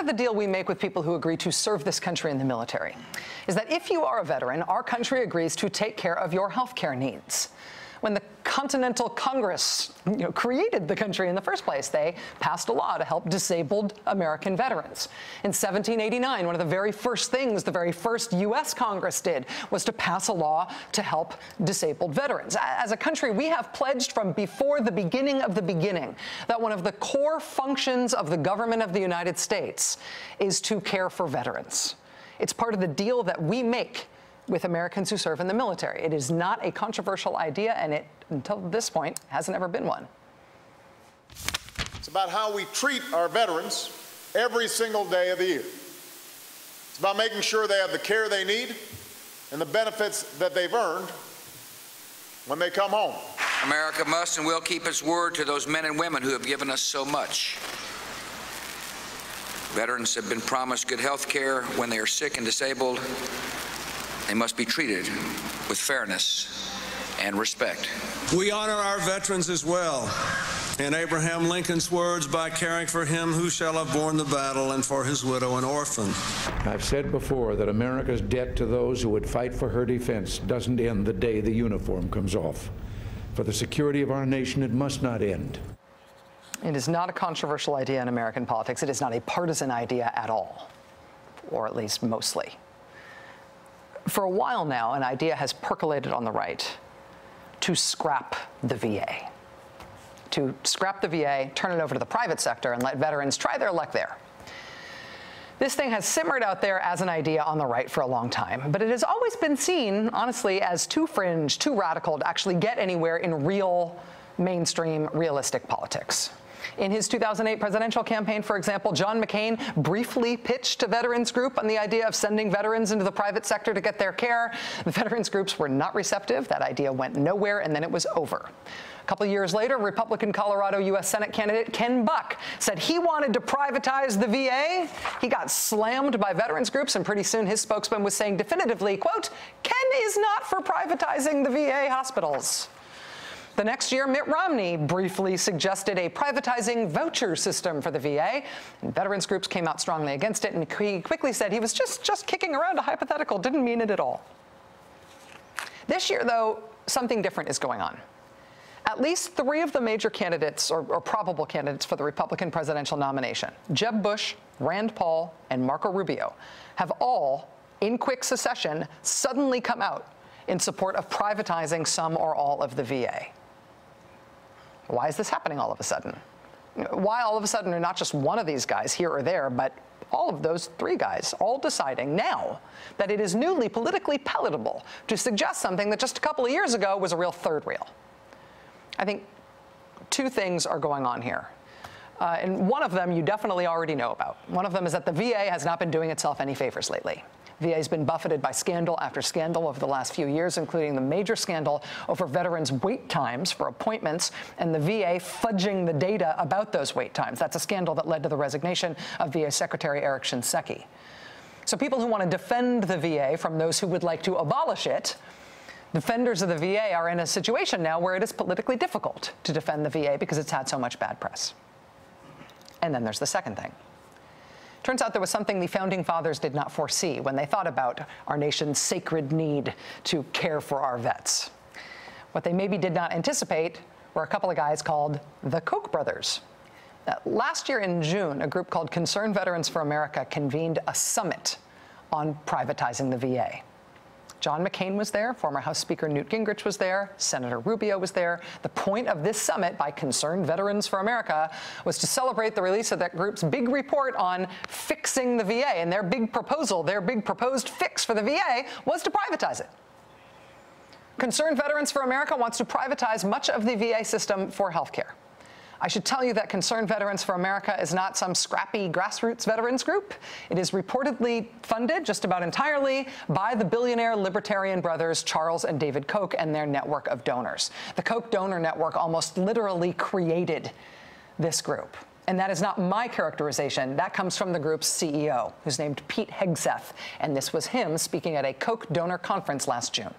the deal we make with people who agree to serve this country in the military is that if you are a veteran, our country agrees to take care of your health care needs. When the Continental Congress created the country in the first place, they passed a law to help disabled American veterans. In 1789, one of the very first things the very first U.S. Congress did was to pass a law to help disabled veterans. As a country, we have pledged from before the beginning of the beginning that one of the core functions of the government of the United States is to care for veterans. It's part of the deal that we make with Americans who serve in the military. It is not a controversial idea, and it, until this point, hasn't ever been one. It's about how we treat our veterans every single day of the year. It's about making sure they have the care they need and the benefits that they've earned when they come home. America must and will keep its word to those men and women who have given us so much. Veterans have been promised good health care when they are sick and disabled. They must be treated with fairness and respect. We honor our veterans as well. In Abraham Lincoln's words, by caring for him who shall have borne the battle and for his widow and orphan. I've said before that America's debt to those who would fight for her defense doesn't end the day the uniform comes off. For the security of our nation, it must not end. It is not a controversial idea in American politics. It is not a partisan idea at all, or at least mostly. For a while now, an idea has percolated on the right to scrap the VA. To scrap the VA, turn it over to the private sector, and let veterans try their luck there. This thing has simmered out there as an idea on the right for a long time, but it has always been seen, honestly, as too fringe, too radical to actually get anywhere in real, mainstream, realistic politics. In his 2008 presidential campaign, for example, John McCain briefly pitched to veterans group on the idea of sending veterans into the private sector to get their care. The veterans groups were not receptive. That idea went nowhere, and then it was over. A couple of years later, Republican Colorado U.S. Senate candidate Ken Buck said he wanted to privatize the VA. He got slammed by veterans groups, and pretty soon his spokesman was saying definitively, quote, "Ken is not for privatizing the VA hospitals." The next year, Mitt Romney briefly suggested a privatizing voucher system for the VA, and veterans groups came out strongly against it, and he quickly said he was just kicking around a hypothetical, didn't mean it at all. This year, though, something different is going on. At least three of the major candidates, or probable candidates for the Republican presidential nomination, Jeb Bush, Rand Paul, and Marco Rubio, have all, in quick succession, suddenly come out in support of privatizing some or all of the VA. Why is this happening all of a sudden? Why all of a sudden are not just one of these guys here or there, but all of those three guys all deciding now that it is newly politically palatable to suggest something that just a couple of years ago was a real third rail? I think two things are going on here. And one of them you definitely already know about. One of them is that the VA has not been doing itself any favors lately. VA has been buffeted by scandal after scandal over the last few years, including the major scandal over veterans' wait times for appointments and the VA fudging the data about those wait times. That's a scandal that led to the resignation of VA Secretary Eric Shinseki. So people who want to defend the VA from those who would like to abolish it, defenders of the VA are in a situation now where it is politically difficult to defend the VA because it's had so much bad press. And then there's the second thing. Turns out there was something the Founding Fathers did not foresee when they thought about our nation's sacred need to care for our vets. What they maybe did not anticipate were a couple of guys called the Koch brothers. Last year in June, a group called Concerned Veterans for America convened a summit on privatizing the VA. John McCain was there, former House Speaker Newt Gingrich was there, Senator Rubio was there. The point of this summit by Concerned Veterans for America was to celebrate the release of that group's big report on fixing the VA, and their big proposal, their big proposed fix for the VA was to privatize it. Concerned Veterans for America wants to privatize much of the VA system for health care. I should tell you that Concerned Veterans for America is not some scrappy grassroots veterans group. It is reportedly funded just about entirely by the billionaire libertarian brothers Charles and David Koch and their network of donors. The Koch donor network almost literally created this group. And that is not my characterization. That comes from the group's CEO, who's named Pete Hegseth. And this was him speaking at a Koch donor conference last June.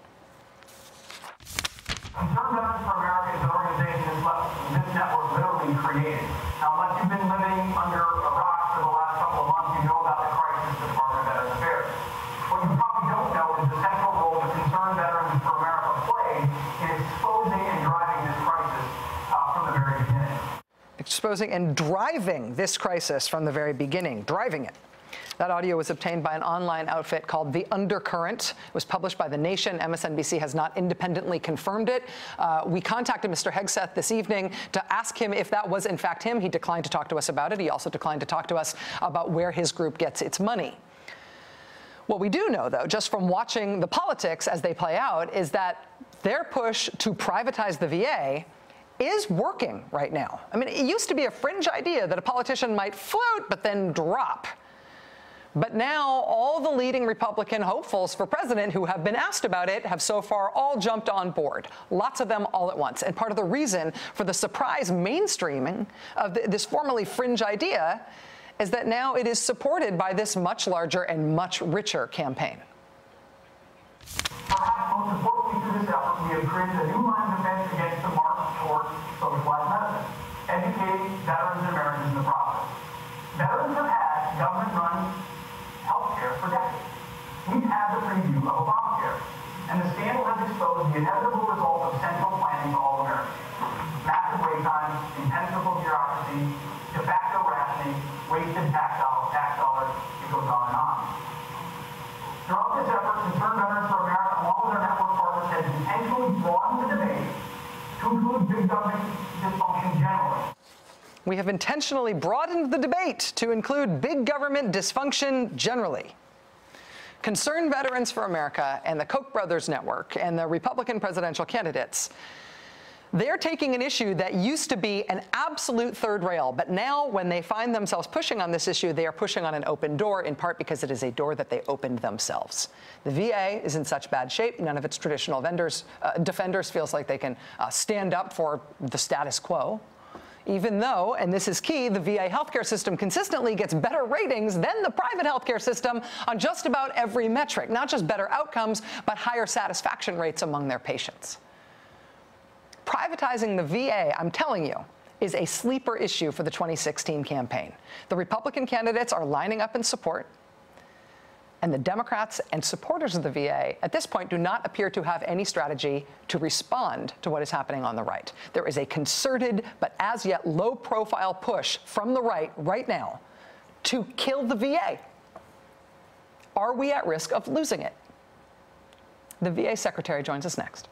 Concerned Veterans for America is an organization this network literally created. Now, unless you've been living under a rock for the last couple of months, you exposing and driving this crisis from the very beginning, driving it. That audio was obtained by an online outfit called The Undercurrent. It was published by The Nation. MSNBC has not independently confirmed it. We contacted Mr. Hegseth this evening to ask him if that was in fact him. He declined to talk to us about it. He also declined to talk to us about where his group gets its money. What we do know, though, just from watching the politics as they play out, is that their push to privatize the VA is working right now. I mean, it used to be a fringe idea that a politician might float but then drop. But now all the leading Republican hopefuls for president who have been asked about it have so far all jumped on board, lots of them all at once. And part of the reason for the surprise mainstreaming of this formerly fringe idea is that now it is supported by this much larger and much richer campaign. Perhaps most importantly through this effort, we have created a new line of defense against the march towards socialized medicine, educating veterans and Americans in the process. Veterans have had government-run health care for decades. We've had the preview of Obamacare, and the scandal has exposed the inevitable result of central planning for all Americans. Massive wait times, impenetrable bureaucracy, de facto rationing, wasted tax dollars, it goes on and on. Throughout this effort, Concerned Veterans for America, along with our network partners, has intentionally broadened the debate to include big government dysfunction generally. We have intentionally broadened the debate to include big government dysfunction generally. Concerned Veterans for America and the Koch brothers network and the Republican presidential candidates, they're taking an issue that used to be an absolute third rail, but now when they find themselves pushing on this issue, they are pushing on an open door, in part because it is a door that they opened themselves. The VA is in such bad shape, none of its traditional defenders feels like they can stand up for the status quo. Even though, and this is key, the VA healthcare system consistently gets better ratings than the private healthcare system on just about every metric, not just better outcomes, but higher satisfaction rates among their patients. Privatizing the VA, I'm telling you, is a sleeper issue for the 2016 campaign. The Republican candidates are lining up in support, and the Democrats and supporters of the VA at this point do not appear to have any strategy to respond to what is happening on the right. There is a concerted but as yet low-profile push from the right now to kill the VA. Are we at risk of losing it? The VA secretary joins us next.